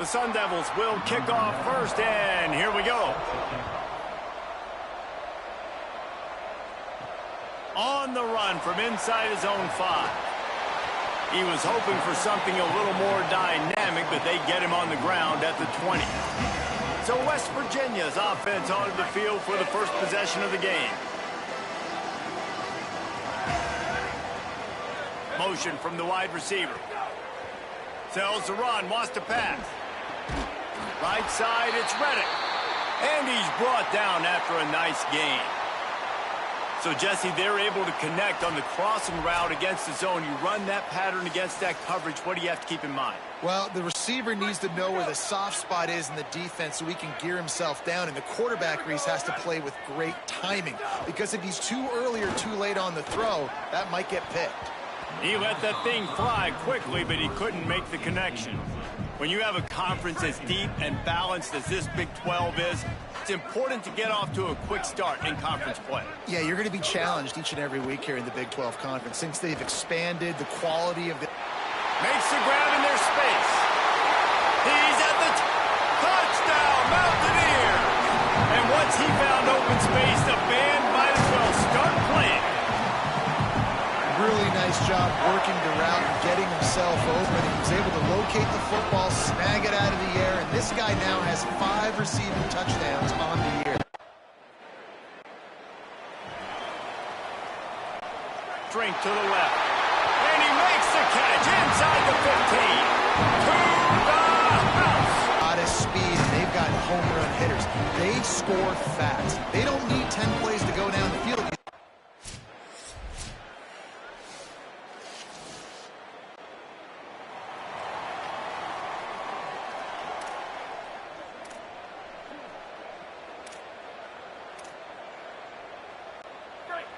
Sun Devils will kick off first, and here we go. On the run from inside his own 5. He was hoping for something a little more dynamic, but they get him on the ground at the 20. So West Virginia's offense onto the field for the first possession of the game. Motion from the wide receiver. Tells the run, wants to pass. Right side, it's Reddick. And he's brought down after a nice gain. So, Jesse, they're able to connect on the crossing route against the zone. You run that pattern against that coverage. What do you have to keep in mind? Well, the receiver needs to know where the soft spot is in the defense so he can gear himself down. And the quarterback, Reese, has to play with great timing. Because if he's too early or too late on the throw, that might get picked. He let that thing fly quickly, but he couldn't make the connection. When you have a conference as deep and balanced as this Big 12 is, it's important to get off to a quick start in conference play. Yeah, you're going to be challenged each and every week here in the Big 12 Conference since they've expanded the quality of the... Makes the grab in their space. He's at the touchdown, Mountaineer! And once he found open space, the band might as well start playing. Really nice job working the route and getting himself open. He was able to locate the football, snag it out of the air, and this guy now has 5 receiving touchdowns on the year. Drink to the left. And he makes the catch inside the 15. To the house. A lot of speed, and they've got home run hitters. They score fast. They don't need 10 plays to go down the field.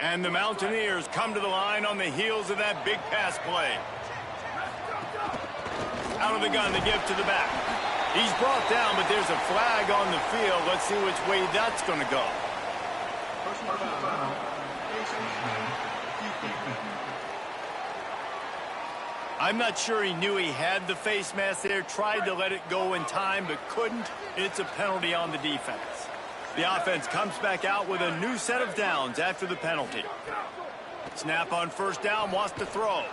And the Mountaineers come to the line on the heels of that big pass play. Out of the gun to give to the back. He's brought down, but there's a flag on the field. Let's see which way that's going to go. I'm not sure he knew he had the face mask there. Tried to let it go in time, but couldn't. It's a penalty on the defense. The offense comes back out with a new set of downs after the penalty. Snap on first down, wants to throw.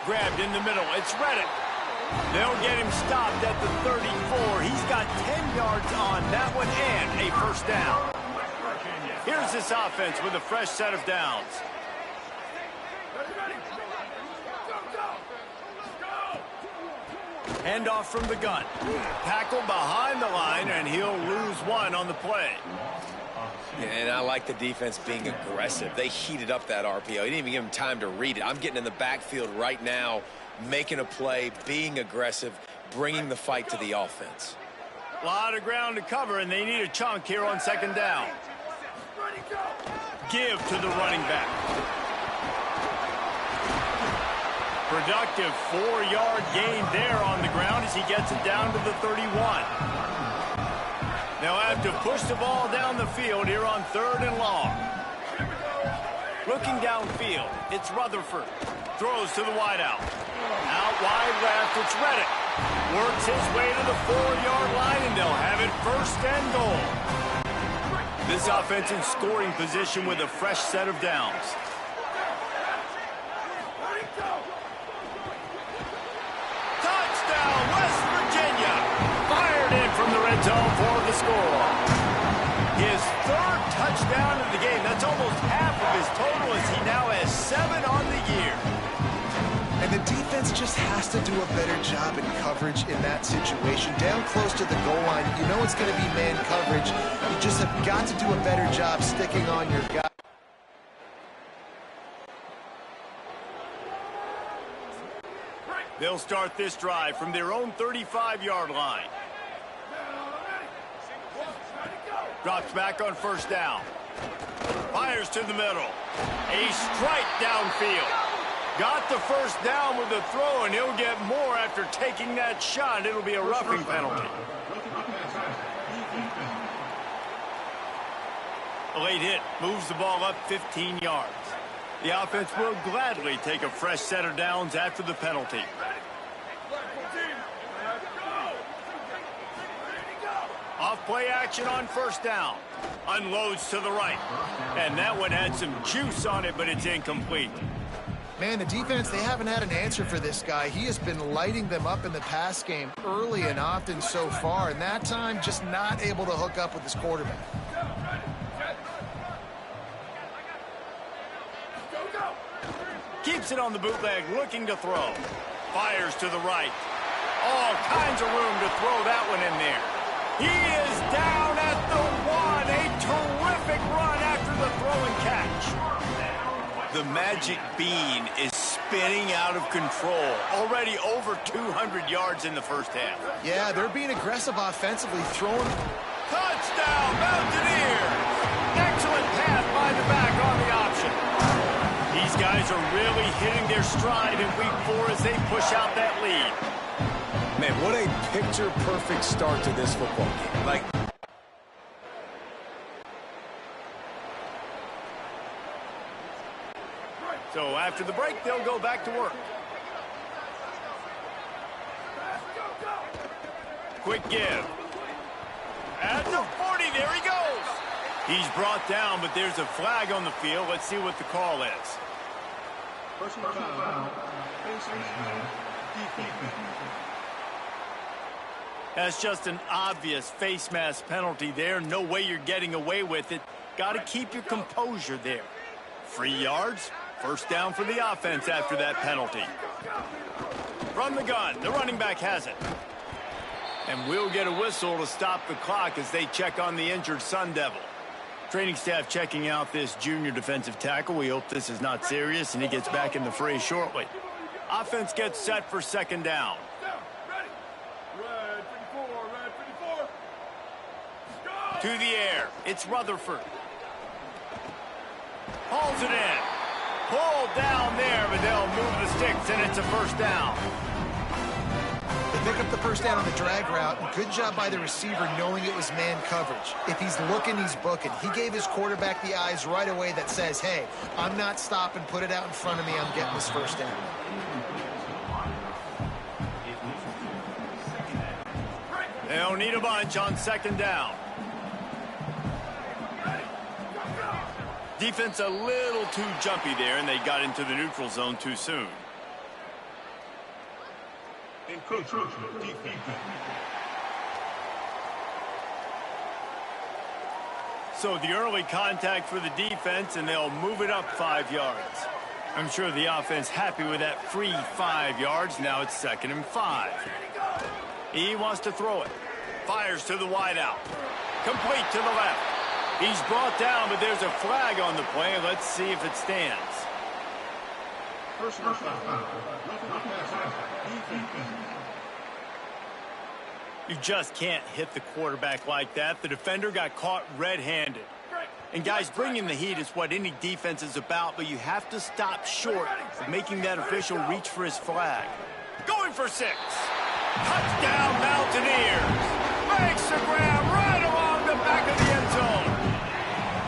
Grabbed in the middle, it's Reddick. They'll get him stopped at the 34. He's got 10 yards on that one and a first down. Here's this offense with a fresh set of downs. Handoff from the gun. Tackle behind the line, and he'll lose one on the play. Yeah, and I like the defense being aggressive. They heated up that RPO. He didn't even give him time to read it. I'm getting in the backfield right now, making a play, being aggressive, bringing the fight to the offense. A lot of ground to cover, and they need a chunk here on second down. Give to the running back. Productive 4-yard gain there on the ground as he gets it down to the 31. They'll have to push the ball down the field here on 3rd and long. Looking downfield, it's Rutherford. Throws to the wideout. Out wide left, it's Reddick. Works his way to the 4-yard line, and they'll have it 1st and goal. This offense in scoring position with a fresh set of downs. Touchdown, West Virginia. Fired in from the red zone for the score. His 3rd touchdown of the game. That's almost half of his total as he now has 7 on the year. And the defense just has to do a better job in coverage in that situation. Down close to the goal line, you know it's going to be man coverage. You just have got to do a better job sticking on your guy. They'll start this drive from their own 35-yard line. Drops back on 1st down. Fires to the middle. A strike downfield. Got the 1st down with the throw, and he'll get more after taking that shot. It'll be a roughing penalty. A late hit moves the ball up 15 yards. The offense will gladly take a fresh set of downs after the penalty. Play action on first down. Unloads to the right. And that one had some juice on it, but it's incomplete. Man, the defense, they haven't had an answer for this guy. He has been lighting them up in the pass game early and often so far, and that time just not able to hook up with his quarterback. Keeps it on the bootleg, looking to throw. Fires to the right. All kinds of room to throw that one in there. He is down at the 1. A terrific run after the throw and catch. The magic bean is spinning out of control. Already over 200 yards in the first half. Yeah, they're being aggressive offensively, throwing. Touchdown, Mountaineers! Excellent pass by the back on the option. These guys are really hitting their stride in week 4 as they push out that lead. Man, what a picture-perfect start to this football game. So after the break, they'll go back to work. Quick give. At the 40, there he goes. He's brought down, but there's a flag on the field. Let's see what the call is. Personal foul. That's just an obvious face mask penalty there. No way you're getting away with it. Got to keep your composure there. 3 yards. First down for the offense after that penalty. From the gun, the running back has it. And we'll get a whistle to stop the clock as they check on the injured Sun Devil. Training staff checking out this junior defensive tackle. We hope this is not serious and he gets back in the fray shortly. Offense gets set for second down. To the air, it's Rutherford. Hauls it in. Pulled down there, but they'll move the sticks, and it's a first down. They pick up the first down on the drag route. Good job by the receiver knowing it was man coverage. If he's looking, he's booking. He gave his quarterback the eyes right away that says, hey, I'm not stopping, put it out in front of me, I'm getting this first down. They'll need a bunch on second down. Defense a little too jumpy there, and they got into the neutral zone too soon. So the early contact for the defense, and they'll move it up 5 yards. I'm sure the offense happy with that free 5 yards. Now it's 2nd and 5. He wants to throw it. Fires to the wideout. Complete to the left. He's brought down, but there's a flag on the play. Let's see if it stands. You just can't hit the quarterback like that. The defender got caught red-handed. And guys, bringing the heat is what any defense is about, but you have to stop short of making that official reach for his flag. Going for 6. Touchdown, Mountaineers. Makes the grab right along the back of the end zone.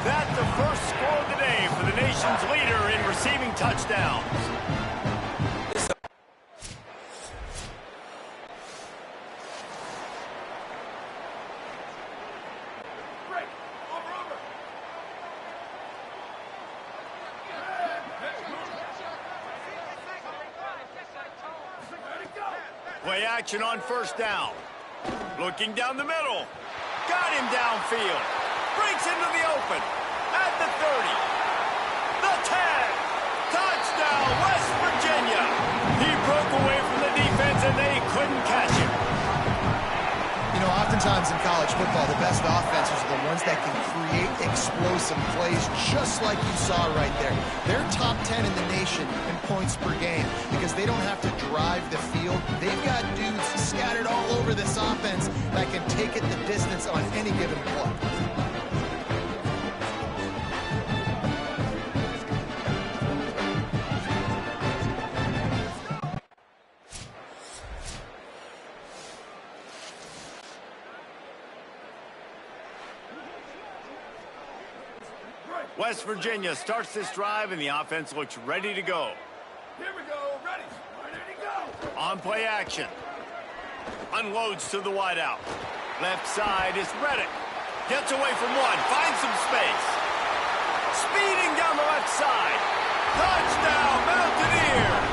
That's the first score of the day for the nation's leader in receiving touchdowns. Play action on first down. Looking down the middle. Got him downfield. Breaks into the open. At the 30. The 10. Touchdown, West Virginia. He broke away from the defense and they couldn't catch him. You know, oftentimes in college football, the best offenses are the ones that can create explosive plays just like you saw right there. They're top 10 in the nation in points per game because they don't have to drive the field. They've got dudes scattered all over this offense that can take it the distance on any given play. West Virginia starts this drive, and the offense looks ready to go. Here we go, ready to go. On play action. Unloads to the wideout. Left side is Reddick. Gets away from one. Finds some space. Speeding down the left side. Touchdown, Mountaineers.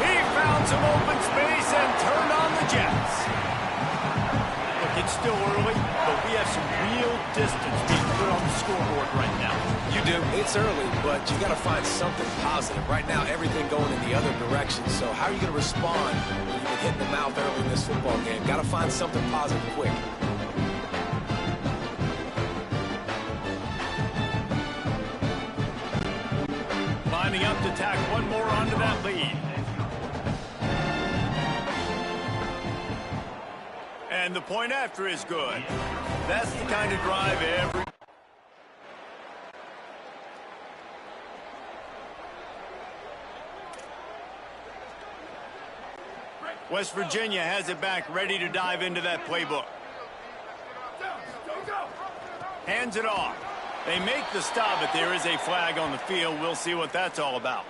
He found some open space and turned on the Jets. Look, it's still early, but we have some real distance being put on the scoreboard right now. You do. It's early, but you got to find something positive. Right now, everything going in the other direction. So how are you going to respond when you get hit in the mouth early in this football game? Got to find something positive quick. Lining up to tack one more onto that lead. And the point after is good. That's the kind of drive every... West Virginia has it back, ready to dive into that playbook. Hands it off. They make the stop, but there is a flag on the field. We'll see what that's all about.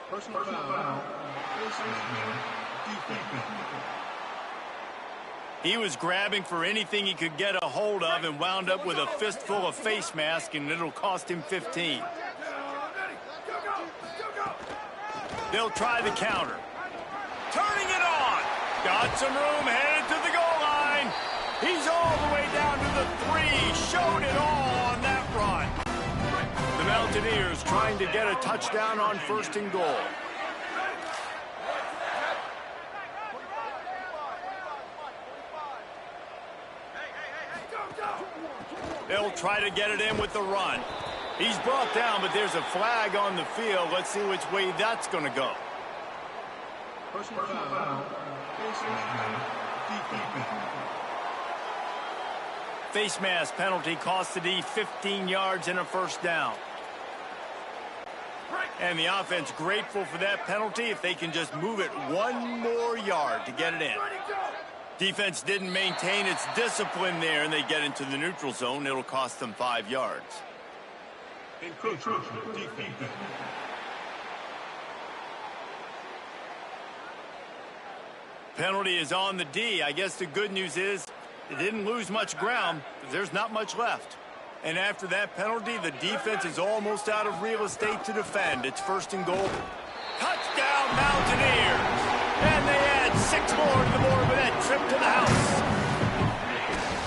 Personal foul. He was grabbing for anything he could get a hold of and wound up with a fistful of face mask, and it'll cost him 15. They'll try the counter. Turning it on. Got some room, headed to the goal line. He's all the way down to the 3. Showed it all on that run. The Mountaineers trying to get a touchdown on 1st and goal. They'll try to get it in with the run. He's brought down, but there's a flag on the field. Let's see which way that's going to go. Personal foul. Face mask penalty costs the D 15 yards and a 1st down. And the offense grateful for that penalty if they can just move it 1 more yard to get it in. Defense didn't maintain its discipline there, and they get into the neutral zone. It'll cost them 5 yards. Penalty is on the D. I guess the good news is it didn't lose much ground. There's not much left. And after that penalty, the defense is almost out of real estate to defend. It's 1st and goal. Touchdown, Mountaineers! And they add 6 more to the board with that trip to the house.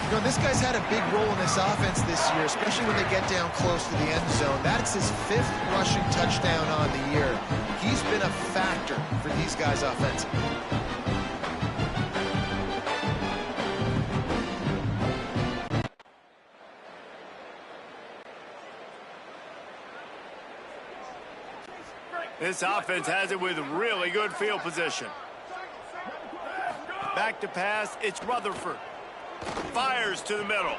You know, this guy's had a big role in this offense this year, especially when they get down close to the end zone. That's his 5th rushing touchdown on the year. He's been a factor for these guys offensively. This offense has it with really good field position. Back to pass, it's Rutherford. Fires to the middle.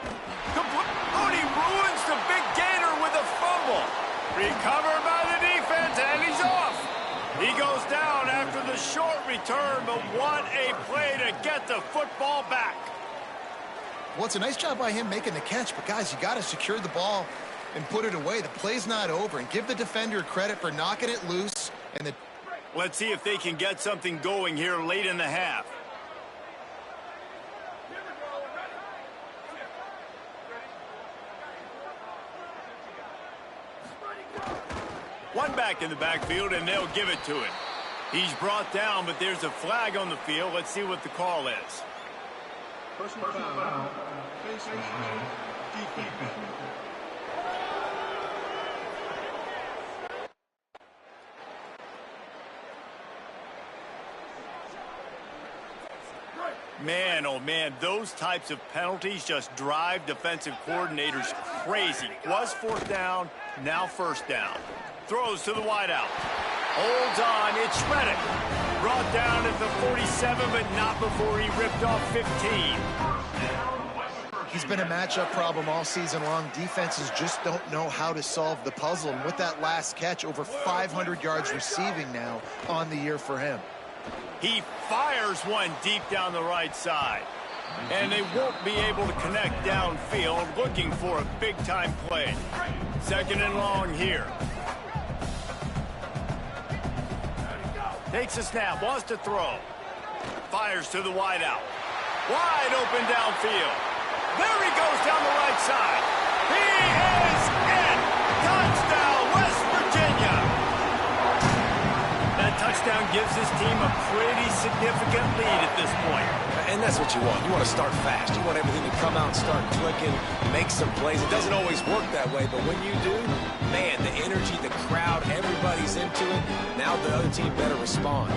Oh, he ruins the big gainer with a fumble. Recovered by the defense, and he's off. He goes down after the short return, but what a play to get the football back. Well, it's a nice job by him making the catch, but guys, you got to secure the ball and put it away. The play's not over, and give the defender credit for knocking it loose. And let's see if they can get something going here late in the half. One back in the backfield, and they'll give it to him. He's brought down, but there's a flag on the field. Let's see what the call is. Personal foul. Man, oh man, those types of penalties just drive defensive coordinators crazy. Was 4th down, now 1st down. Throws to the wideout. Holds on, it's Reddick. Brought down at the 47, but not before he ripped off 15. he's been a matchup problem all season long. Defenses just don't know how to solve the puzzle. And with that last catch, over 500 yards receiving now on the year for him. He fires one deep down the right side. And they won't be able to connect downfield, looking for a big-time play. 2nd and long here. Takes a snap, wants to throw. Fires to the wideout. Wide open downfield. There he goes down the right side. He is in. Touchdown, West Virginia. That touchdown gives his team a pretty significant lead at this point. And that's what you want. You want to start fast. You want everything to come out and start clicking, make some plays. It doesn't always work that way, but when you do, man, the energy, the crowd, everybody's into it. Now the other team better respond.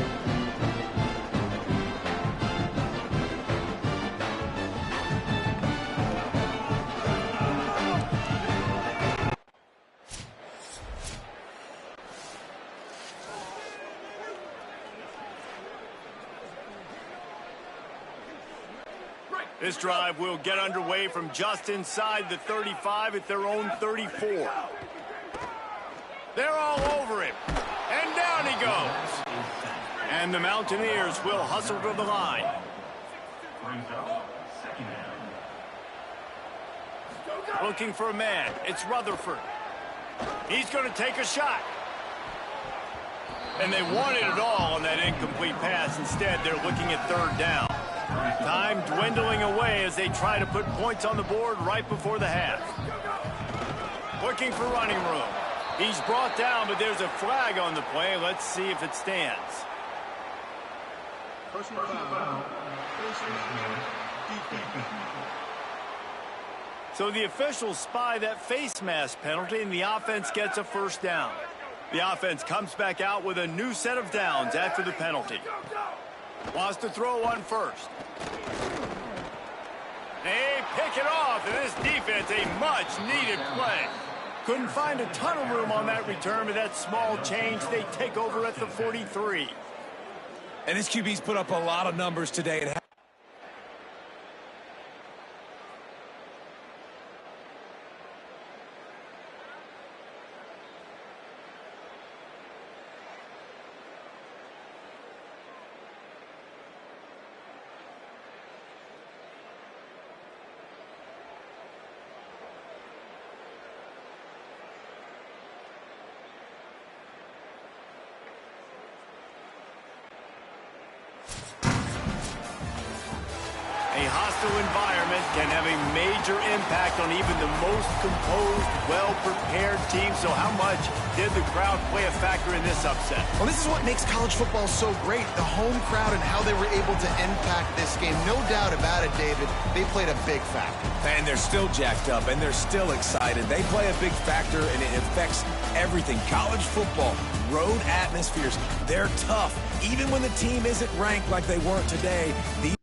This drive will get underway from just inside the 35 at their own 34. They're all over him. And down he goes. And the Mountaineers will hustle to the line. Looking for a man. It's Rutherford. He's going to take a shot. And they wanted it all on that incomplete pass. Instead, they're looking at third down. Time dwindling away as they try to put points on the board right before the half. Looking for running room. He's brought down, but there's a flag on the play. Let's see if it stands. Personal foul. So the officials spy that face mask penalty, and the offense gets a first down. The offense comes back out with a new set of downs after the penalty. Wants to throw one first. They pick it off, and this defense, a much-needed play. Couldn't find a ton of room on that return, but that small change, they take over at the 43. And this QB's put up a lot of numbers today. And A hostile environment can have a major impact on even the most composed, well-prepared team. So how much did the crowd play a factor in this upset? Well, this is what makes college football so great, the home crowd and how they were able to impact this game. No doubt about it, David. They played a big factor. And they're still jacked up, and they're still excited. They play a big factor, and it affects everything. College football, road atmospheres, they're tough. Even when the team isn't ranked like they weren't today, these